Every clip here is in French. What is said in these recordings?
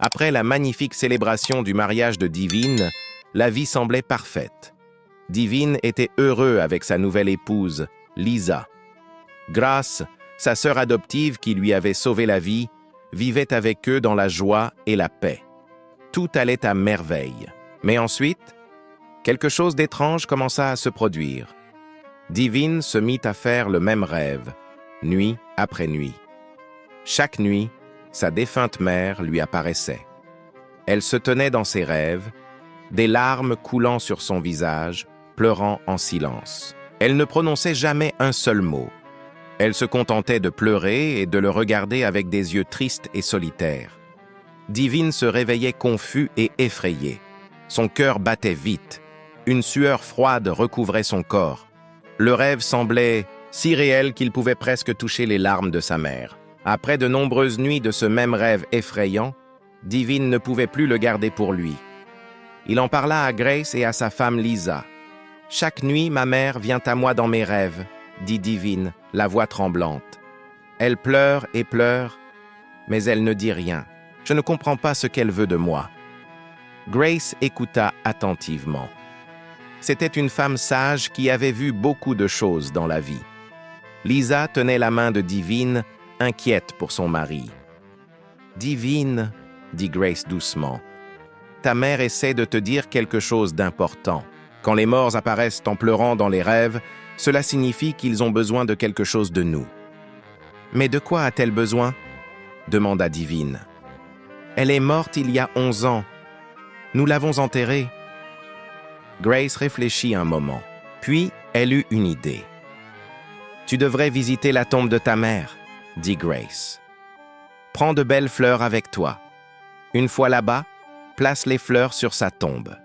Après la magnifique célébration du mariage de Divine, la vie semblait parfaite. Divine était heureux avec sa nouvelle épouse, Lisa. Grace, sa sœur adoptive qui lui avait sauvé la vie, vivait avec eux dans la joie et la paix. Tout allait à merveille. Mais ensuite, quelque chose d'étrange commença à se produire. Divine se mit à faire le même rêve, nuit après nuit. Chaque nuit, sa défunte mère lui apparaissait. Elle se tenait dans ses rêves, des larmes coulant sur son visage, pleurant en silence. Elle ne prononçait jamais un seul mot. Elle se contentait de pleurer et de le regarder avec des yeux tristes et solitaires. Divine se réveillait confus et effrayé. Son cœur battait vite. Une sueur froide recouvrait son corps. Le rêve semblait si réel qu'il pouvait presque toucher les larmes de sa mère. Après de nombreuses nuits de ce même rêve effrayant, Divine ne pouvait plus le garder pour lui. Il en parla à Grace et à sa femme Lisa. « Chaque nuit, ma mère vient à moi dans mes rêves, » dit Divine, la voix tremblante. « Elle pleure et pleure, mais elle ne dit rien. Je ne comprends pas ce qu'elle veut de moi. » Grace écouta attentivement. C'était une femme sage qui avait vu beaucoup de choses dans la vie. Lisa tenait la main de Divine, inquiète pour son mari. « Divine, » dit Grace doucement, « ta mère essaie de te dire quelque chose d'important. Quand les morts apparaissent en pleurant dans les rêves, cela signifie qu'ils ont besoin de quelque chose de nous. »« Mais de quoi a-t-elle besoin ?» demanda Divine. « Elle est morte il y a 11 ans. Nous l'avons enterrée. » Grace réfléchit un moment, puis elle eut une idée. « Tu devrais visiter la tombe de ta mère, » dit Grace. « Prends de belles fleurs avec toi. Une fois là-bas, place les fleurs sur sa tombe.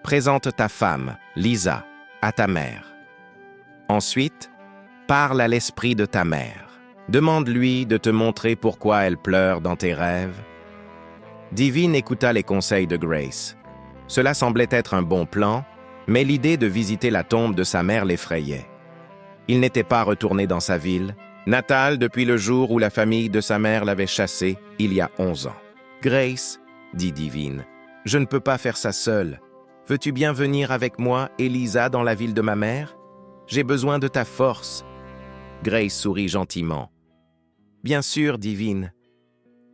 Présente ta femme, Lisa, à ta mère. Ensuite, parle à l'esprit de ta mère. Demande-lui de te montrer pourquoi elle pleure dans tes rêves. » Divine écouta les conseils de Grace. Cela semblait être un bon plan, mais l'idée de visiter la tombe de sa mère l'effrayait. Il n'était pas retourné dans sa ville natale depuis le jour où la famille de sa mère l'avait chassé, il y a 11 ans. « Grace, » dit Divine, « je ne peux pas faire ça seule. Veux-tu bien venir avec moi et Lisa dans la ville de ma mère? J'ai besoin de ta force. » Grace sourit gentiment. « Bien sûr, Divine.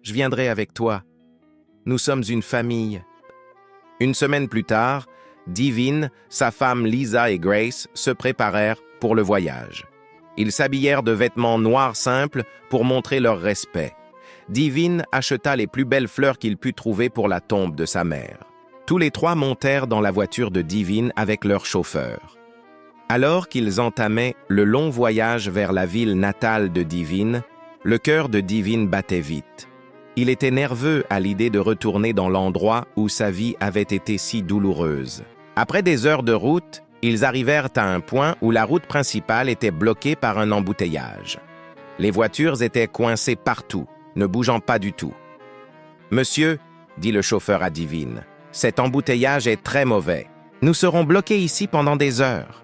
Je viendrai avec toi. Nous sommes une famille. » Une semaine plus tard, Divine, sa femme Lisa et Grace se préparèrent pour le voyage. Ils s'habillèrent de vêtements noirs simples pour montrer leur respect. Divine acheta les plus belles fleurs qu'il put trouver pour la tombe de sa mère. Tous les trois montèrent dans la voiture de Divine avec leur chauffeur. Alors qu'ils entamaient le long voyage vers la ville natale de Divine, le cœur de Divine battait vite. Il était nerveux à l'idée de retourner dans l'endroit où sa vie avait été si douloureuse. Après des heures de route, ils arrivèrent à un point où la route principale était bloquée par un embouteillage. Les voitures étaient coincées partout, ne bougeant pas du tout. « Monsieur, » dit le chauffeur à Divine, « cet embouteillage est très mauvais. Nous serons bloqués ici pendant des heures.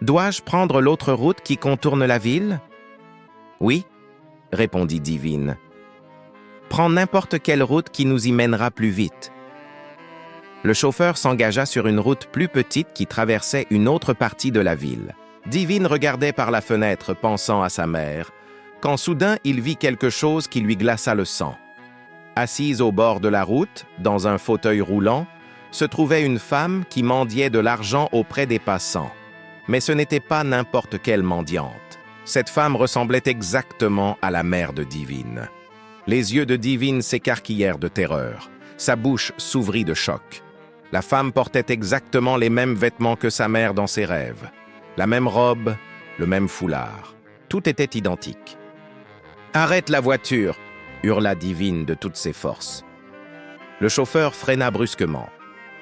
Dois-je prendre l'autre route qui contourne la ville? »« Oui, » répondit Divine. « Prends n'importe quelle route qui nous y mènera plus vite. » Le chauffeur s'engagea sur une route plus petite qui traversait une autre partie de la ville. Divine regardait par la fenêtre, pensant à sa mère, quand soudain il vit quelque chose qui lui glaça le sang. Assise au bord de la route, dans un fauteuil roulant, se trouvait une femme qui mendiait de l'argent auprès des passants. Mais ce n'était pas n'importe quelle mendiante. Cette femme ressemblait exactement à la mère de Divine. Les yeux de Divine s'écarquillèrent de terreur. Sa bouche s'ouvrit de choc. La femme portait exactement les mêmes vêtements que sa mère dans ses rêves. La même robe, le même foulard. Tout était identique. « Arrête la voiture !» hurla Divine de toutes ses forces. Le chauffeur freina brusquement.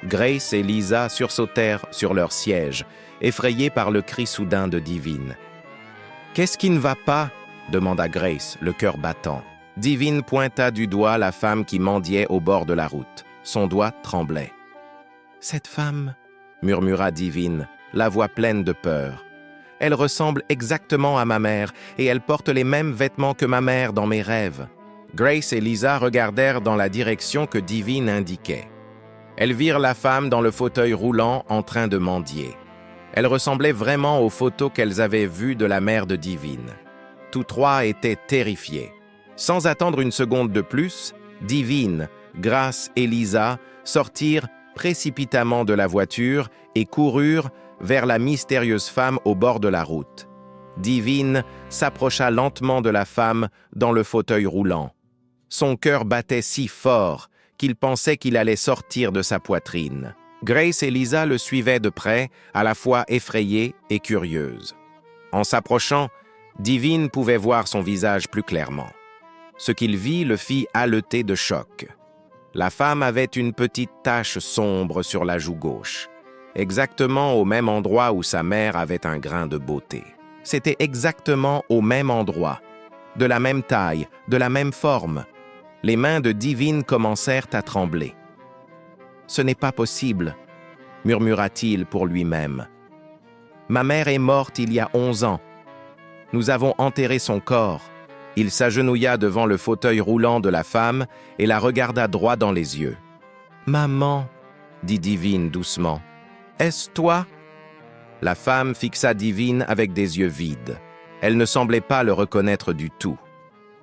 Grace et Lisa sursautèrent sur leur siège, effrayés par le cri soudain de Divine. « Qu'est-ce qui ne va pas ?» demanda Grace, le cœur battant. Divine pointa du doigt la femme qui mendiait au bord de la route. Son doigt tremblait. « Cette femme, » murmura Divine, la voix pleine de peur. « Elle ressemble exactement à ma mère et elle porte les mêmes vêtements que ma mère dans mes rêves. Grace et Lisa regardèrent dans la direction que Divine indiquait. Elles virent la femme dans le fauteuil roulant en train de mendier. Elle ressemblait vraiment aux photos qu'elles avaient vues de la mère de Divine. Tous trois étaient terrifiés. Sans attendre une seconde de plus, Divine, Grace et Lisa sortirent précipitamment de la voiture et coururent vers la mystérieuse femme au bord de la route. Divine s'approcha lentement de la femme dans le fauteuil roulant. Son cœur battait si fort qu'il pensait qu'il allait sortir de sa poitrine. Grace et Lisa le suivaient de près, à la fois effrayées et curieuses. En s'approchant, Divine pouvait voir son visage plus clairement. Ce qu'il vit le fit haleter de choc. La femme avait une petite tache sombre sur la joue gauche, exactement au même endroit où sa mère avait un grain de beauté. C'était exactement au même endroit, de la même taille, de la même forme. Les mains de Divine commencèrent à trembler. « Ce n'est pas possible, » murmura-t-il pour lui-même. « Ma mère est morte il y a 11 ans. Nous avons enterré son corps. » Il s'agenouilla devant le fauteuil roulant de la femme et la regarda droit dans les yeux. « Maman, » dit Divine doucement, « est-ce toi ?» La femme fixa Divine avec des yeux vides. Elle ne semblait pas le reconnaître du tout.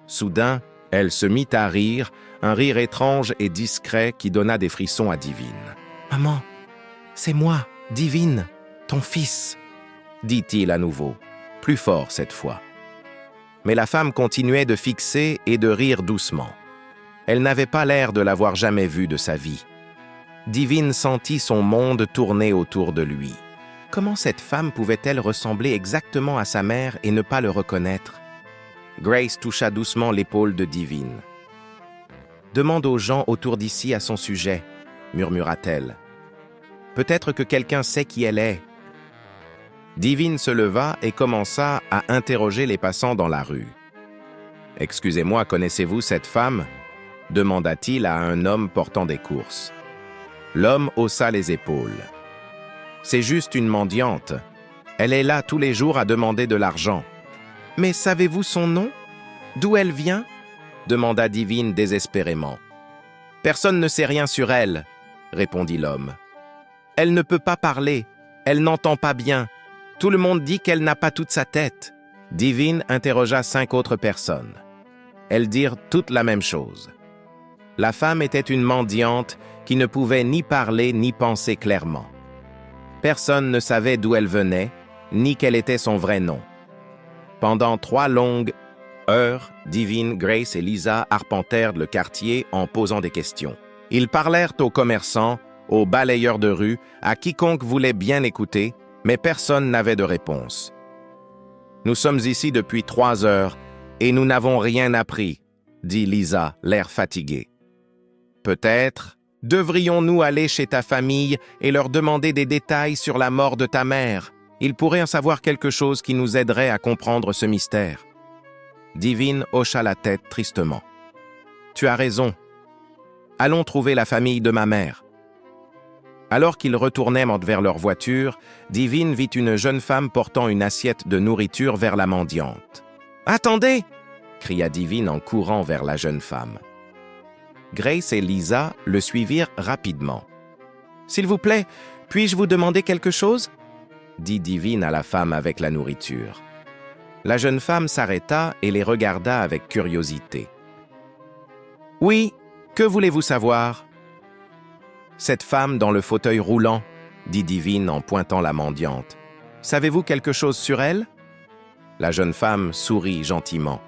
Soudain, elle se mit à rire, un rire étrange et discret qui donna des frissons à Divine. « Maman, c'est moi, Divine, ton fils, » dit-il à nouveau, plus fort cette fois. Mais la femme continuait de fixer et de rire doucement. Elle n'avait pas l'air de l'avoir jamais vu de sa vie. Divine sentit son monde tourner autour de lui. Comment cette femme pouvait-elle ressembler exactement à sa mère et ne pas le reconnaître? Grace toucha doucement l'épaule de Divine. « Demande aux gens autour d'ici à son sujet, » murmura-t-elle. « Peut-être que quelqu'un sait qui elle est. » Divine se leva et commença à interroger les passants dans la rue. « Excusez-moi, connaissez-vous cette femme ?» demanda-t-il à un homme portant des courses. L'homme haussa les épaules. « C'est juste une mendiante. Elle est là tous les jours à demander de l'argent. »« Mais savez-vous son nom? D'où elle vient ?» demanda Divine désespérément. « Personne ne sait rien sur elle, » répondit l'homme. « Elle ne peut pas parler, elle n'entend pas bien. Tout le monde dit qu'elle n'a pas toute sa tête. » Divine interrogea 5 autres personnes. Elles dirent toutes la même chose. La femme était une mendiante qui ne pouvait ni parler ni penser clairement. Personne ne savait d'où elle venait, ni quel était son vrai nom. Pendant 3 longues heures, Divine, Grace et Lisa arpentèrent le quartier en posant des questions. Ils parlèrent aux commerçants, aux balayeurs de rue, à quiconque voulait bien écouter, mais personne n'avait de réponse. « Nous sommes ici depuis 3 heures et nous n'avons rien appris, » dit Lisa, l'air fatigué. « Peut-être devrions-nous aller chez ta famille et leur demander des détails sur la mort de ta mère. Ils pourraient en savoir quelque chose qui nous aiderait à comprendre ce mystère. » Divine hocha la tête tristement. « Tu as raison. Allons trouver la famille de ma mère. » Alors qu'ils retournaient vers leur voiture, Divine vit une jeune femme portant une assiette de nourriture vers la mendiante. « Attendez !» cria Divine en courant vers la jeune femme. Grace et Lisa le suivirent rapidement. « S'il vous plaît, puis-je vous demander quelque chose ?» dit Divine à la femme avec la nourriture. La jeune femme s'arrêta et les regarda avec curiosité. « Oui, que voulez-vous savoir ?» Cette femme dans le fauteuil roulant, dit Divine en pointant la mendiante. Savez-vous quelque chose sur elle? La jeune femme sourit gentiment.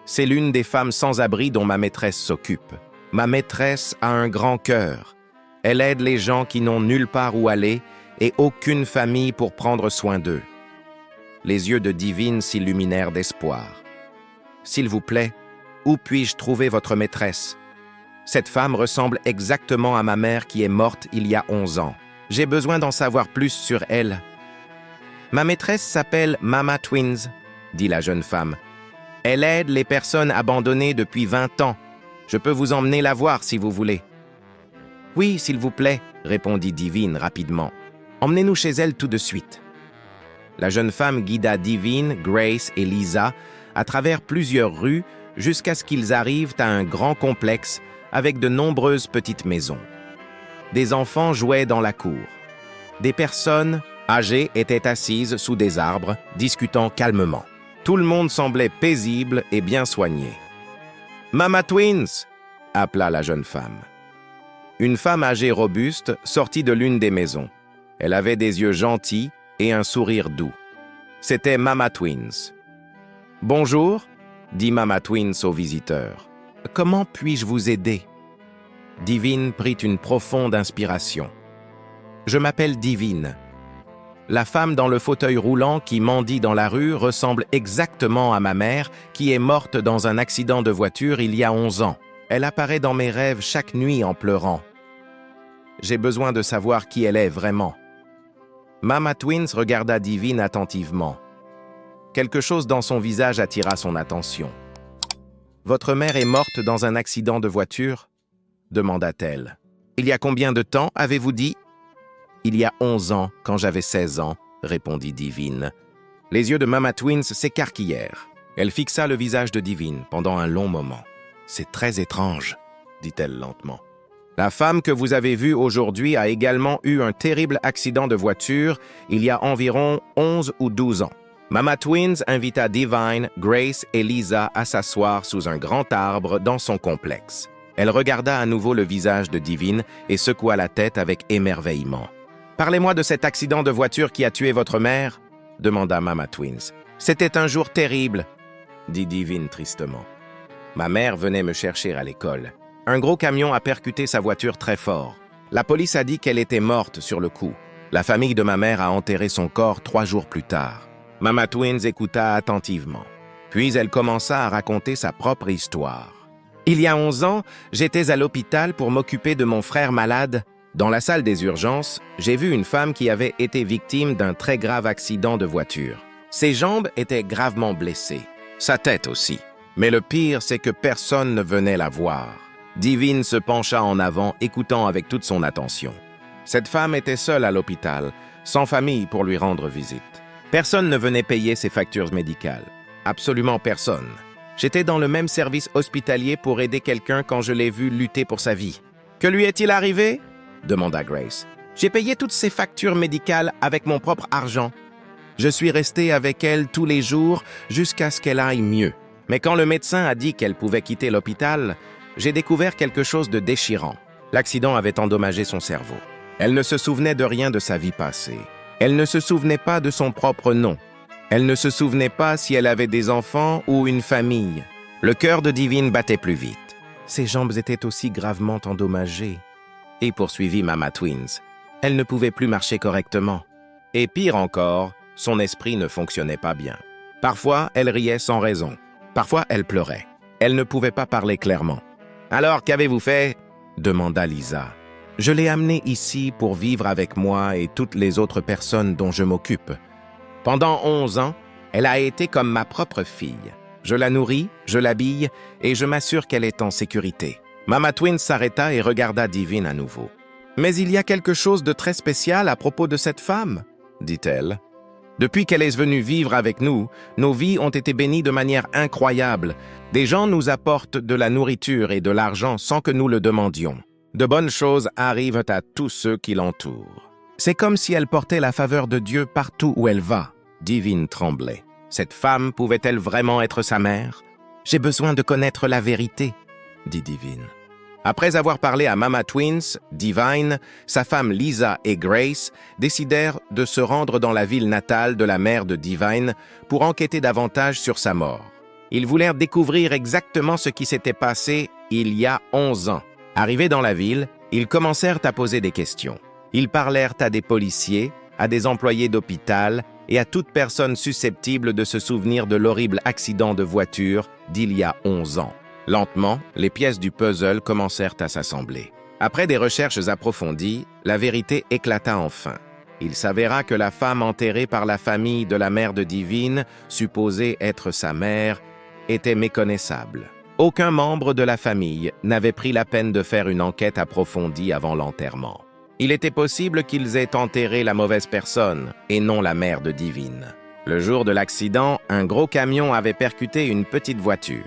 C'est l'une des femmes sans abri dont ma maîtresse s'occupe. Ma maîtresse a un grand cœur. Elle aide les gens qui n'ont nulle part où aller et aucune famille pour prendre soin d'eux. Les yeux de Divine s'illuminèrent d'espoir. S'il vous plaît, où puis-je trouver votre maîtresse? Cette femme ressemble exactement à ma mère qui est morte il y a 11 ans. J'ai besoin d'en savoir plus sur elle. Ma maîtresse s'appelle Mama Twins, dit la jeune femme. Elle aide les personnes abandonnées depuis 20 ans. Je peux vous emmener la voir si vous voulez. Oui, s'il vous plaît, répondit Divine rapidement. Emmenez-nous chez elle tout de suite. La jeune femme guida Divine, Grace et Lisa à travers plusieurs rues jusqu'à ce qu'ils arrivent à un grand complexe avec de nombreuses petites maisons. Des enfants jouaient dans la cour. Des personnes âgées étaient assises sous des arbres, discutant calmement. Tout le monde semblait paisible et bien soigné. « Mama Twins !» appela la jeune femme. Une femme âgée robuste sortit de l'une des maisons. Elle avait des yeux gentils et un sourire doux. C'était Mama Twins. « Bonjour !» dit Mama Twins au visiteur. « Comment puis-je vous aider ?» Divine prit une profonde inspiration. « Je m'appelle Divine. La femme dans le fauteuil roulant qui mendie dans la rue ressemble exactement à ma mère qui est morte dans un accident de voiture il y a 11 ans. Elle apparaît dans mes rêves chaque nuit en pleurant. J'ai besoin de savoir qui elle est vraiment. » Mama Twins regarda Divine attentivement. Quelque chose dans son visage attira son attention. « Votre mère est morte dans un accident de voiture ?» demanda-t-elle. « Il y a combien de temps, avez-vous dit ?»« Il y a 11 ans, quand j'avais 16 ans, » répondit Divine. Les yeux de Mama Twins s'écarquillèrent. Elle fixa le visage de Divine pendant un long moment. « C'est très étrange, » dit-elle lentement. « La femme que vous avez vue aujourd'hui a également eu un terrible accident de voiture il y a environ 11 ou 12 ans. Mama Twins invita Divine, Grace et Lisa à s'asseoir sous un grand arbre dans son complexe. Elle regarda à nouveau le visage de Divine et secoua la tête avec émerveillement. « Parlez-moi de cet accident de voiture qui a tué votre mère ?» demanda Mama Twins. « C'était un jour terrible, » dit Divine tristement. « Ma mère venait me chercher à l'école. Un gros camion a percuté sa voiture très fort. La police a dit qu'elle était morte sur le coup. La famille de ma mère a enterré son corps 3 jours plus tard. » Mama Twins écouta attentivement. Puis elle commença à raconter sa propre histoire. « Il y a 11 ans, j'étais à l'hôpital pour m'occuper de mon frère malade. Dans la salle des urgences, j'ai vu une femme qui avait été victime d'un très grave accident de voiture. Ses jambes étaient gravement blessées, sa tête aussi. Mais le pire, c'est que personne ne venait la voir. » Divine se pencha en avant, écoutant avec toute son attention. Cette femme était seule à l'hôpital, sans famille pour lui rendre visite. Personne ne venait payer ses factures médicales. Absolument personne. J'étais dans le même service hospitalier pour aider quelqu'un quand je l'ai vu lutter pour sa vie. « Que lui est-il arrivé ?» demanda Grace. « J'ai payé toutes ses factures médicales avec mon propre argent. Je suis resté avec elle tous les jours jusqu'à ce qu'elle aille mieux. Mais quand le médecin a dit qu'elle pouvait quitter l'hôpital, j'ai découvert quelque chose de déchirant. L'accident avait endommagé son cerveau. Elle ne se souvenait de rien de sa vie passée. Elle ne se souvenait pas de son propre nom. Elle ne se souvenait pas si elle avait des enfants ou une famille. Le cœur de Divine battait plus vite. Ses jambes étaient aussi gravement endommagées. Et poursuivit Mama Twins, elle ne pouvait plus marcher correctement. Et pire encore, son esprit ne fonctionnait pas bien. Parfois, elle riait sans raison. Parfois, elle pleurait. Elle ne pouvait pas parler clairement. « Alors, qu'avez-vous fait ?» demanda Lisa. « Je l'ai amenée ici pour vivre avec moi et toutes les autres personnes dont je m'occupe. Pendant 11 ans, elle a été comme ma propre fille. Je la nourris, je l'habille et je m'assure qu'elle est en sécurité. » Mama Twins s'arrêta et regarda Divine à nouveau. « Mais il y a quelque chose de très spécial à propos de cette femme, » dit-elle. « Depuis qu'elle est venue vivre avec nous, nos vies ont été bénies de manière incroyable. Des gens nous apportent de la nourriture et de l'argent sans que nous le demandions. De bonnes choses arrivent à tous ceux qui l'entourent. C'est comme si elle portait la faveur de Dieu partout où elle va. » Divine tremblait. Cette femme pouvait-elle vraiment être sa mère? « J'ai besoin de connaître la vérité, » dit Divine. Après avoir parlé à Mama Twins, Divine, sa femme Lisa et Grace décidèrent de se rendre dans la ville natale de la mère de Divine pour enquêter davantage sur sa mort. Ils voulèrent découvrir exactement ce qui s'était passé il y a 11 ans. Arrivés dans la ville, ils commencèrent à poser des questions. Ils parlèrent à des policiers, à des employés d'hôpital et à toute personne susceptible de se souvenir de l'horrible accident de voiture d'il y a 11 ans. Lentement, les pièces du puzzle commencèrent à s'assembler. Après des recherches approfondies, la vérité éclata enfin. Il s'avéra que la femme enterrée par la famille de la mère de Divine, supposée être sa mère, était méconnaissable. Aucun membre de la famille n'avait pris la peine de faire une enquête approfondie avant l'enterrement. Il était possible qu'ils aient enterré la mauvaise personne et non la mère de Divine. Le jour de l'accident, un gros camion avait percuté une petite voiture.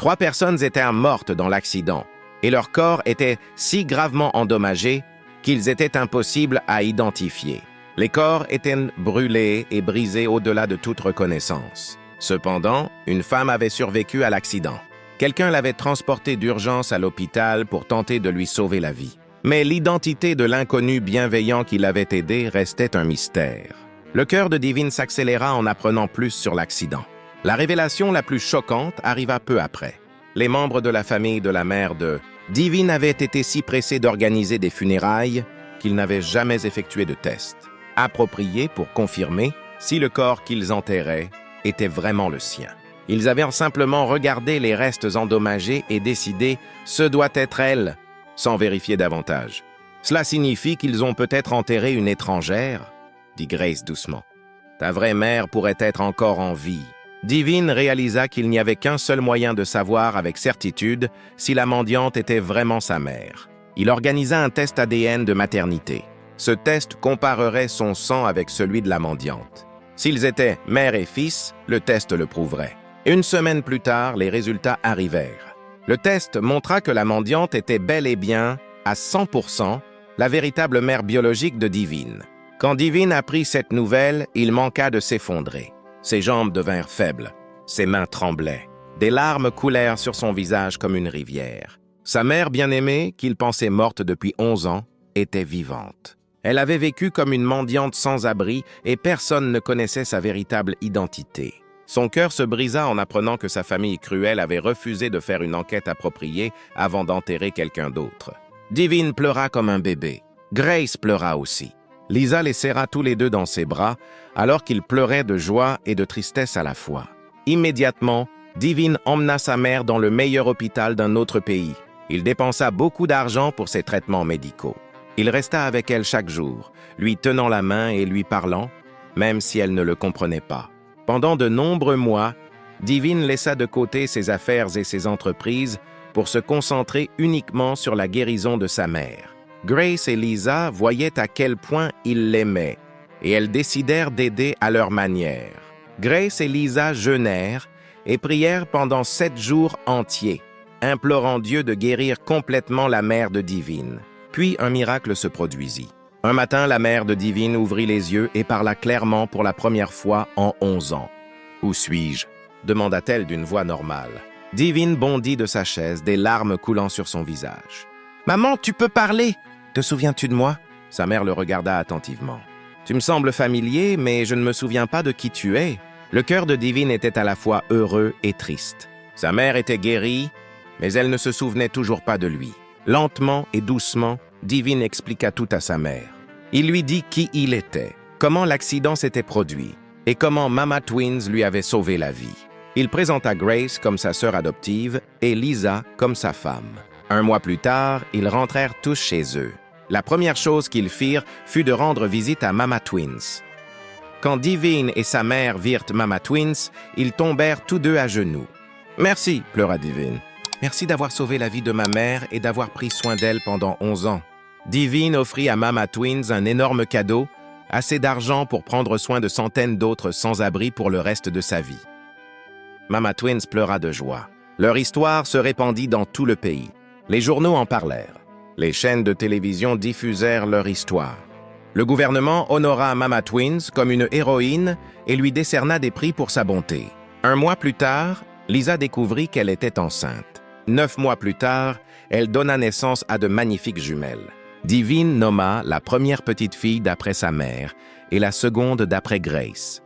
3 personnes étaient mortes dans l'accident, et leurs corps étaient si gravement endommagés qu'ils étaient impossibles à identifier. Les corps étaient brûlés et brisés au-delà de toute reconnaissance. Cependant, une femme avait survécu à l'accident. Quelqu'un l'avait transportée d'urgence à l'hôpital pour tenter de lui sauver la vie. Mais l'identité de l'inconnu bienveillant qui l'avait aidé restait un mystère. Le cœur de Devin s'accéléra en apprenant plus sur l'accident. La révélation la plus choquante arriva peu après. Les membres de la famille de la mère de Devin avaient été si pressés d'organiser des funérailles qu'ils n'avaient jamais effectué de test approprié pour confirmer si le corps qu'ils enterraient était vraiment le sien. Ils avaient simplement regardé les restes endommagés et décidé « ce doit être elle », sans vérifier davantage. « Cela signifie qu'ils ont peut-être enterré une étrangère », dit Grace doucement. « Ta vraie mère pourrait être encore en vie. » Devin réalisa qu'il n'y avait qu'un seul moyen de savoir avec certitude si la mendiante était vraiment sa mère. Il organisa un test ADN de maternité. Ce test comparerait son sang avec celui de la mendiante. S'ils étaient mère et fils, le test le prouverait. Une semaine plus tard, les résultats arrivèrent. Le test montra que la mendiante était bel et bien, à 100%, la véritable mère biologique de Devin. Quand Devin apprit cette nouvelle, il manqua de s'effondrer. Ses jambes devinrent faibles, ses mains tremblaient. Des larmes coulèrent sur son visage comme une rivière. Sa mère bien-aimée, qu'il pensait morte depuis 11 ans, était vivante. Elle avait vécu comme une mendiante sans abri et personne ne connaissait sa véritable identité. Son cœur se brisa en apprenant que sa famille cruelle avait refusé de faire une enquête appropriée avant d'enterrer quelqu'un d'autre. Devin pleura comme un bébé. Grace pleura aussi. Lisa les serra tous les deux dans ses bras, alors qu'ils pleuraient de joie et de tristesse à la fois. Immédiatement, Devin emmena sa mère dans le meilleur hôpital d'un autre pays. Il dépensa beaucoup d'argent pour ses traitements médicaux. Il resta avec elle chaque jour, lui tenant la main et lui parlant, même si elle ne le comprenait pas. Pendant de nombreux mois, Devin laissa de côté ses affaires et ses entreprises pour se concentrer uniquement sur la guérison de sa mère. Grace et Lisa voyaient à quel point il l'aimait, et elles décidèrent d'aider à leur manière. Grace et Lisa jeûnèrent et prièrent pendant 7 jours entiers, implorant Dieu de guérir complètement la mère de Devin. Puis un miracle se produisit. Un matin, la mère de Devin ouvrit les yeux et parla clairement pour la première fois en 11 ans. « Où suis-je » demanda-t-elle d'une voix normale. Devin bondit de sa chaise, des larmes coulant sur son visage. « Maman, tu peux parler ! Te souviens-tu de moi ?» Sa mère le regarda attentivement. « Tu me sembles familier, mais je ne me souviens pas de qui tu es. » Le cœur de Devin était à la fois heureux et triste. Sa mère était guérie, mais elle ne se souvenait toujours pas de lui. Lentement et doucement, Devin expliqua tout à sa mère. Il lui dit qui il était, comment l'accident s'était produit et comment Mama Twins lui avait sauvé la vie. Il présenta Grace comme sa sœur adoptive et Lisa comme sa femme. Un mois plus tard, ils rentrèrent tous chez eux. La première chose qu'ils firent fut de rendre visite à Mama Twins. Quand Devin et sa mère virent Mama Twins, ils tombèrent tous deux à genoux. « Merci, » pleura Devin. « Merci d'avoir sauvé la vie de ma mère et d'avoir pris soin d'elle pendant 11 ans. » Devin offrit à Mama Twins un énorme cadeau, assez d'argent pour prendre soin de centaines d'autres sans-abri pour le reste de sa vie. Mama Twins pleura de joie. Leur histoire se répandit dans tout le pays. Les journaux en parlèrent. Les chaînes de télévision diffusèrent leur histoire. Le gouvernement honora Mama Twins comme une héroïne et lui décerna des prix pour sa bonté. Un mois plus tard, Lisa découvrit qu'elle était enceinte. 9 mois plus tard, elle donna naissance à de magnifiques jumelles. Devin nomma la première petite fille d'après sa mère et la seconde d'après Grace.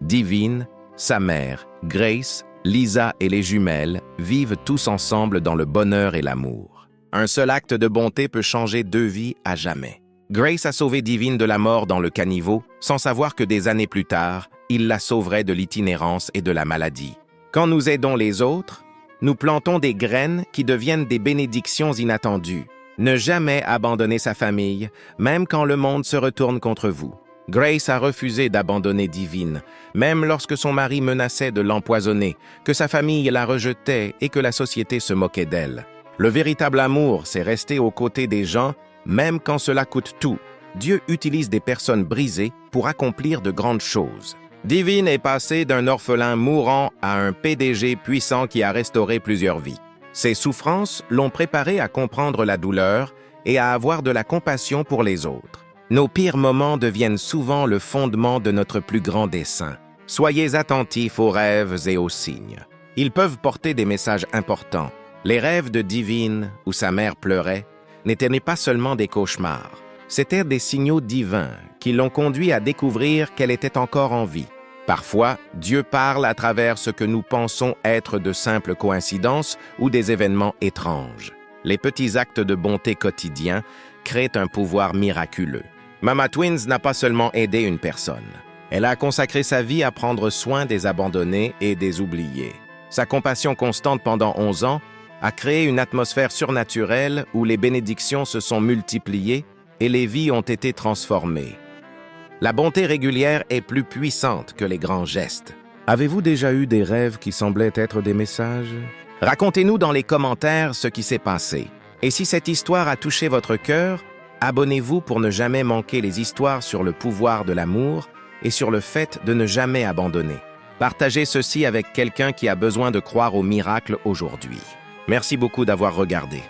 Devin, sa mère, Grace, Lisa et les jumelles vivent tous ensemble dans le bonheur et l'amour. Un seul acte de bonté peut changer 2 vies à jamais. Grace a sauvé Devin de la mort dans le caniveau, sans savoir que des années plus tard, il la sauverait de l'itinérance et de la maladie. Quand nous aidons les autres, nous plantons des graines qui deviennent des bénédictions inattendues. Ne jamais abandonner sa famille, même quand le monde se retourne contre vous. Grace a refusé d'abandonner Devin, même lorsque son mari menaçait de l'empoisonner, que sa famille la rejetait et que la société se moquait d'elle. Le véritable amour, c'est rester aux côtés des gens, même quand cela coûte tout. Dieu utilise des personnes brisées pour accomplir de grandes choses. Divine est passé d'un orphelin mourant à un PDG puissant qui a restauré plusieurs vies. Ses souffrances l'ont préparé à comprendre la douleur et à avoir de la compassion pour les autres. Nos pires moments deviennent souvent le fondement de notre plus grand dessein. Soyez attentifs aux rêves et aux signes. Ils peuvent porter des messages importants. Les rêves de Divine, où sa mère pleurait, n'étaient pas seulement des cauchemars. C'étaient des signaux divins qui l'ont conduit à découvrir qu'elle était encore en vie. Parfois, Dieu parle à travers ce que nous pensons être de simples coïncidences ou des événements étranges. Les petits actes de bonté quotidiens créent un pouvoir miraculeux. Mama Twins n'a pas seulement aidé une personne. Elle a consacré sa vie à prendre soin des abandonnés et des oubliés. Sa compassion constante pendant 11 ans a créé une atmosphère surnaturelle où les bénédictions se sont multipliées et les vies ont été transformées. La bonté régulière est plus puissante que les grands gestes. Avez-vous déjà eu des rêves qui semblaient être des messages? Racontez-nous dans les commentaires ce qui s'est passé. Et si cette histoire a touché votre cœur, abonnez-vous pour ne jamais manquer les histoires sur le pouvoir de l'amour et sur le fait de ne jamais abandonner. Partagez ceci avec quelqu'un qui a besoin de croire au miracle aujourd'hui. Merci beaucoup d'avoir regardé.